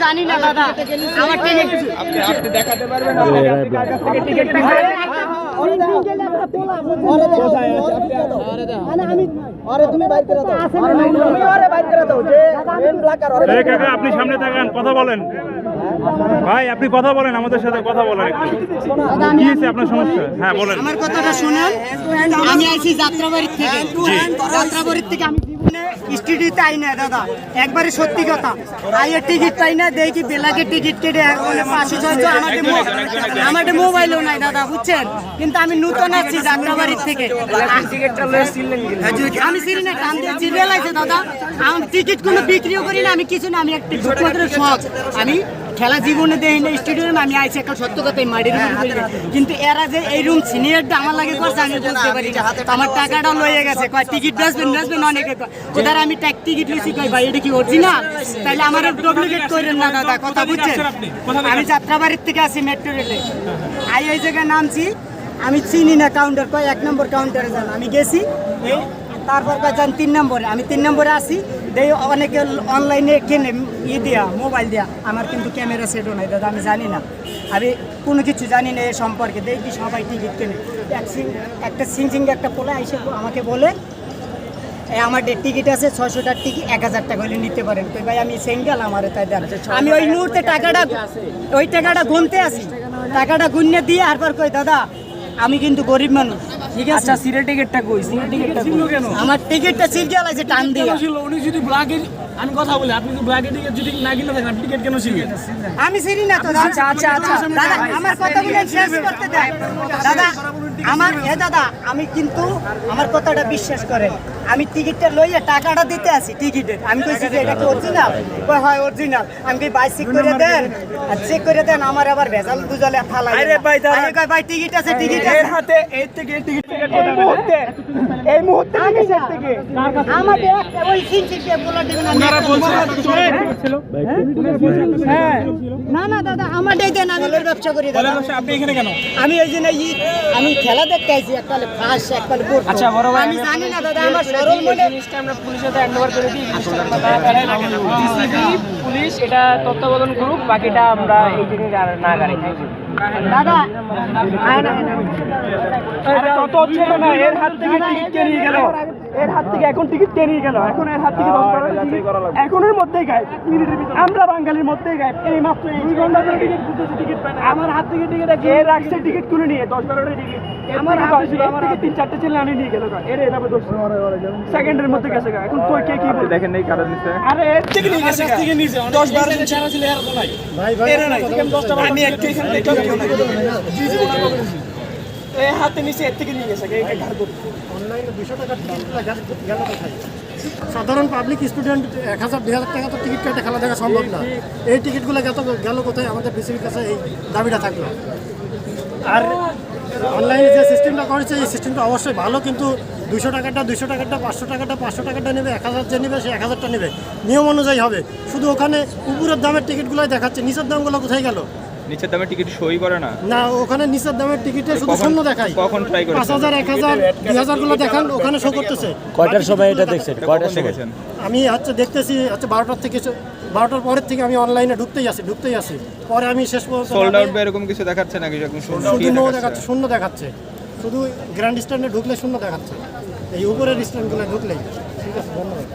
জানি না দাদা, আমার টিকিট আপনি দেখাতে পারবেন টিকিট আপনি সামনে থাকেন, কথা বলেন ভাই, আপনি কথা বলেন, আমাদের সাথে কথা বলেন একটু। কি হয়েছে আপনার সমস্যা? হ্যাঁ বলেন। আমার কথাটা শুনুন। আমি আইছি যাত্রাবাড়ির থেকে। যাত্রাবাড়ির থেকে আমি জীবনে স্টুডিওতে আই না দাদা, একবারে সত্যি কথা। আইয়ের টিকিট পাই না, দেখি বেলাকে টিকিট কেটে 500-600 আমাদের মোবাইলও নাই দাদা, বুঝছেন? কিন্তু আমি নতুন আসছি যাত্রাবাড়ির থেকে। আমি সিরি না টান দিয়ে সিরিয়াল আছে দাদা। আমি টিকিট কোনো বিক্রিও করি না, আমি কিছু না, আমি একটা শখ। আমি খেলা জীবনে দেই না স্টেডিয়ামে, আমি আইছি একটা সত্য কথাই মাটির উপরে। কিন্তু এরা যে এই রুম সিনিয়রটা আমার লাগে করছে আমি বুঝতে পারি না। আমার টাকাটা লয়ে গেছে, কয় টিকিট বেচবেন অনেকে। ওদের আমি টিকিট লইছি, কয় ভাই এটা কি অরিজিনাল? তাইলে আমার ডুপ্লিকেট করেন না দাদা, কথা বুঝছেন? আমি যাত্রাবাড়ির থেকে আসি মেট্রো রেলে। এই জায়গায় নামছি, আমি চিনি না কাউন্টার, কয় 1 নম্বর কাউন্টারে যান। আমি গেছি, তারপর কয় যান 3 নম্বরে। আমি 3 নম্বরে আসি, দেই অনেকে অনলাইনে কেনে দিয়া মোবাইল দিয়া। আমার কিন্তু ক্যামেরা সেটও নাই দাদা, আমি জানি না, আমি কোনো কিছু জানি না এ সম্পর্কে। দেখি সবাই টিকিট কেনে। একটা সিং একটা পোলা এসে আমাকে বলে আমার টিকিট আছে 600 টাকার টিকিট, 1000 টাকা হলে নিতে পারেন। তো ভাই আমি সিঙ্গেল, আমার তাই দেন। আমি ওই মুহূর্তে টাকাটা গুনতে আসি, টাকাটা গুনে দিয়ে আরবার কই দাদা আমি কিন্তু গরিব মানুষ, ঠিক আছে? সিরিয়াল টিকিটটা কই? সিরিয়াল টিকিটটা ছিল কেন? আমার টিকিটটা সিরিয়াল আছে টান দিয়ে। উনি যদি ব্ল্যাকে, আমি কথা বলি, আপনি যদি ব্ল্যাকে টিকিট যদি না কিনে থাকেন, আপনি টিকিট কেন ছিলেন? আমি সিরি না তো দাদা। আচ্ছা দাদা, আমার কথাগুলো শেষ করতে দেন দাদা। দাদা আমি কিন্তু আমার কথাটা বিশ্বাস করেন। আমি টিকিটটা লইয়া টাকাটা দিতে আসি টিকিটের। আমি কইছি যে এটা কি অরিজিনাল? কই হয় অরিজিনাল। আমি কই ভাই চেক করে দেন, আর চেক করে দেন। আমার আবার ভেজাল দুজলে ফালাই। আরে ভাই দাদা, আমি কই ভাই টিকিট আছে, টিকিট এর হাতে এই থেকে টিকিট এই মুহূর্তে আমি থেকে আমার ওই সিনসিকে বলা দিবেন। ওনারা বলছে ছিল। হ্যাঁ না দাদা, আমার দেন, আমি ব্যবসা করি দাদা। আপনি এখানে কেন? আমি ওই যে আমি খেলা দেখতে আইছি, এককালে ফাঁস এককালে বোর্ড। আচ্ছা বড় ভাই, আমি জানি না দাদা, আমার সরল মনে জিনিসটা আমরা পুলিশের সাথে হ্যান্ডওভার করে দিই। জিসিবি পুলিশ এটা তত্ত্বাবধান করুক, বাকিটা আমরা এই জিনিস আর না গাড়ি দাদা তত হচ্ছে না। এর হাত থেকে টিকিট কেনিয়ে গেল, এর হাত থেকে এখন টিকিট কেনিয়ে গেল। এখন এর হাত থেকে 10 এখনের মধ্যেই গায়েব, আমরা বাঙালির মধ্যেই গায়েব। এই মাত্র 2 ঘন্টা ধরে টিকিট পাই না। আমার হাত থেকে টিকিট এ রাখছে, টিকিট তুলে নিয়ে 10-12টা টিকিট আমার হাতে ছিল। আমার 3-4টা ছেলে আনি নিয়ে গেল, এর এভাবে দোষ সেকেন্ডের মধ্যে গেছে। এখন তো কে কি বলে দেখেন, এই কারণ নিছে। আরে এর থেকে নিয়ে গেছে, থেকে নিয়েছে 10-12 জন ছাড়া ছিল, এর নাই ভাই এর নাই। আমি 10টা একটা এখানে দেখলাম, কেউ নাই। এই হাতে নিচে এর থেকে নিয়ে গেছে, এই ঘাড় ধরে। অনলাইনে 200 টাকার টিকিট গেল কোথায়? সাধারণ পাবলিক স্টুডেন্ট 1000-2000 টাকা তো টিকিট কেটে খেলা দেখা সম্ভব না। এই টিকিটগুলো গেল কোথায়? আমাদের বিসিবির কাছে এই দাবিটা থাকলো। আর অনলাইনে যে সিস্টেমটা করেছে, এই সিস্টেমটা অবশ্যই ভালো, কিন্তু 200 টাকাটা 500 টাকাটা 500 টাকাটা নেবে, 1000 যে নেবে সে 1000টা নেবে, নিয়ম অনুযায়ী হবে। শুধু ওখানে উপরের দামের টিকিটগুলোই দেখাচ্ছে, নিচের দামগুলো কোথায় গেল? নিচের দামের টিকিট সই করে না। না, ওখানে নিচের দামের টিকিটে শুধু শূন্য দেখায়। কখন ট্রাই করেছেন? 5000, 1000, 2000 গুলো দেখান, ওখানে শো করতেছে। কয়টার সময় এটা দেখছেন? কয়টার সময় দেখেছেন? আমি দেখতেছি 12টার থেকে, 12টার পরের থেকে আমি অনলাইনে ঢুকতেই আসি। পরে আমি শেষ পর্যন্ত সোল্ড আউট বা এরকম কিছু দেখাচ্ছে নাকি? যখন শুধু নো দেখাচ্ছে, শূন্য দেখাচ্ছে। শুধু গ্র্যান্ড স্ট্যান্ডে ঢুকলে শূন্য দেখাচ্ছে, এই উপরের স্ট্যান্ডগুলো ঢুকলেই। ঠিক আছে, ধন্যবাদ।